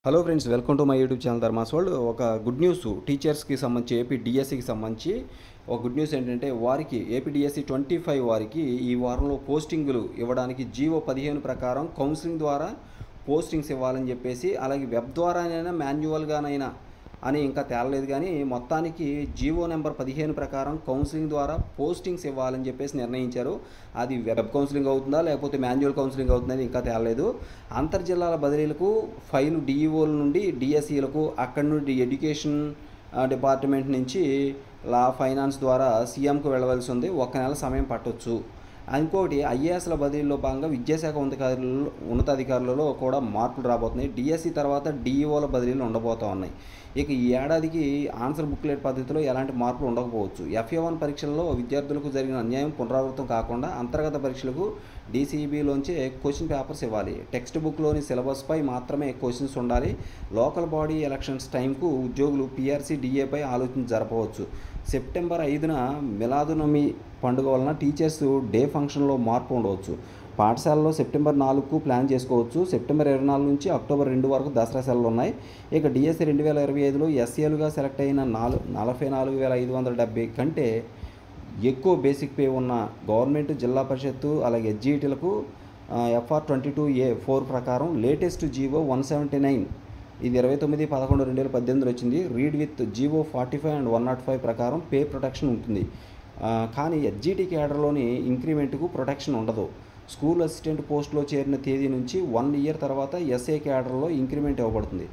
Hello friends, welcome to my YouTube channel Dharma's World. ఒక good news టీచర్స్కి సంబంధించి AP డిఎస్సికి సంబంధించి ఒక గుడ్ న్యూస్ ఏంటంటే వారికి ఏపీ డిఎస్సి 25 వారికి ఈ వారంలో పోస్టింగులు ఇవ్వడానికి జీవో 15 ప్రకారం కౌన్సిలింగ్ ద్వారా పోస్టింగ్స్ ఇవ్వాలని చెప్పేసి, అలాగే వెబ్ ద్వారానైనా మాన్యువల్గానైనా అని ఇంకా తేలలేదు, కానీ మొత్తానికి జీవో నెంబర్ 15 ప్రకారం కౌన్సిలింగ్ ద్వారా పోస్టింగ్స్ ఇవ్వాలని చెప్పేసి నిర్ణయించారు. అది వెబ్ కౌన్సిలింగ్ అవుతుందా లేకపోతే మాన్యువల్ కౌన్సిలింగ్ అవుతుందని ఇంకా తేలలేదు. అంతర్జిల్లాల బదిలీలకు ఫైలు డిఈఓల నుండి డిఎస్ఈలకు, అక్కడి నుండి ఎడ్యుకేషన్ డిపార్ట్మెంట్ నుంచి లా ఫైనాన్స్ ద్వారా సీఎంకు వెళ్ళవలసి ఉంది. 1 నెల సమయం పట్టొచ్చు. ఇంకోటి, ఐఏఎస్ల బదిలీలో భాగంగా విద్యాశాఖ ఉన్నతాధికారులలో కూడా మార్పులు రాబోతున్నాయి. డిఎస్సి తర్వాత డిఈఓల బదిలీలు ఉండబోతూ ఉన్నాయి. ఇక ఈ ఏడాదికి ఆన్సర్ బుక్లెట్ పద్ధతిలో ఎలాంటి మార్పులు ఉండకపోవచ్చు. FA1 పరీక్షల్లో విద్యార్థులకు జరిగిన అన్యాయం పునరావృతం కాకుండా అంతర్గత పరీక్షలకు DCEBలోంచే క్వశ్చన్ పేపర్స్ ఇవ్వాలి. టెక్స్ట్ బుక్లోని సిలబస్పై మాత్రమే క్వశ్చన్స్ ఉండాలి. లోకల్ బాడీ ఎలక్షన్స్ టైంకు ఉద్యోగులు PRC DAపై ఆలోచన జరపవచ్చు. సెప్టెంబర్ 5న మిలాదునబీ పండుగ వలన టీచర్స్ డే ఫంక్షన్లో మార్పు ఉండవచ్చు. పాఠశాలలో సెప్టెంబర్ 4కు ప్లాన్ చేసుకోవచ్చు. సెప్టెంబర్ 24 నుంచి అక్టోబర్ 2 వరకు దసరా సెలవులు ఉన్నాయి. ఇక డిఎస్సి 2025లో SAలుగా సెలెక్ట్ అయిన 44,570 కంటే ఎక్కువ బేసిక్ పే ఉన్న గవర్నమెంట్, జిల్లా పరిషత్తు, అలాగే HGTలకు FR 22A(4) ప్రకారం లేటెస్ట్ జీవో 179 ఇది 29/11/2018 వచ్చింది. రీడ్ విత్ జీవో 45 అండ్ 105 ప్రకారం పే ప్రొటెక్షన్ ఉంటుంది. కానీ HGT క్యాడర్లోని ఇంక్రిమెంట్కు ప్రొటెక్షన్ ఉండదు. స్కూల్ అసిస్టెంట్ పోస్టులో చేరిన తేదీ నుంచి 1 ఇయర్ తర్వాత SA క్యాడర్లో ఇంక్రిమెంట్ ఇవ్వబడుతుంది.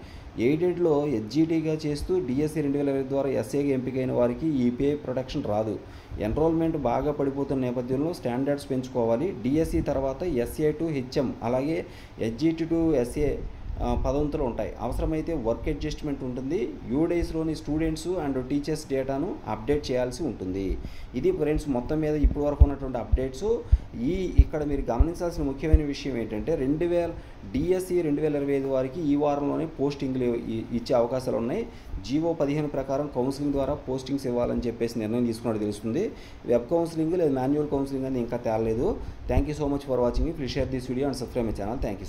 ఎయిడెడ్లో HGTగా చేస్తూ డిఎస్సి 2020 ద్వారా SAగా ఎంపికైన వారికి ఈ పే ప్రొటెక్షన్ రాదు. ఎన్రోల్మెంట్ బాగా పడిపోతున్న నేపథ్యంలో స్టాండర్డ్స్ పెంచుకోవాలి. డిఎస్సి తర్వాత SA టు HM అలాగే HGT టు SA పదోన్నతులు ఉంటాయి. అవసరమైతే వర్క్ అడ్జస్ట్మెంట్ ఉంటుంది. UDASలోని స్టూడెంట్స్ అండ్ టీచర్స్ డేటాను అప్డేట్ చేయాల్సి ఉంటుంది. ఇది ఫ్రెండ్స్ మొత్తం మీద ఇప్పటి వరకు ఉన్నటువంటి అప్డేట్స్. ఇక్కడ మీరు గమనించాల్సిన ముఖ్యమైన విషయం ఏంటంటే డిఎస్సి 2025 వారికి ఈ వారంలోనే పోస్టింగ్లు ఇచ్చే అవకాశాలు ఉన్నాయి. జీవో 15 ప్రకారం కౌన్సిలింగ్ ద్వారా పోస్టింగ్స్ ఇవ్వాలని చెప్పేసి నిర్ణయం తీసుకున్నట్టు తెలుస్తుంది. వెబ్ కౌన్సిలింగ్ లేదా మాన్యువల్ కౌన్సిలింగ్ అని ఇంకా తేలలేదు. Thank you so much for watching. Please share this video and subscribe my channel. Thank you.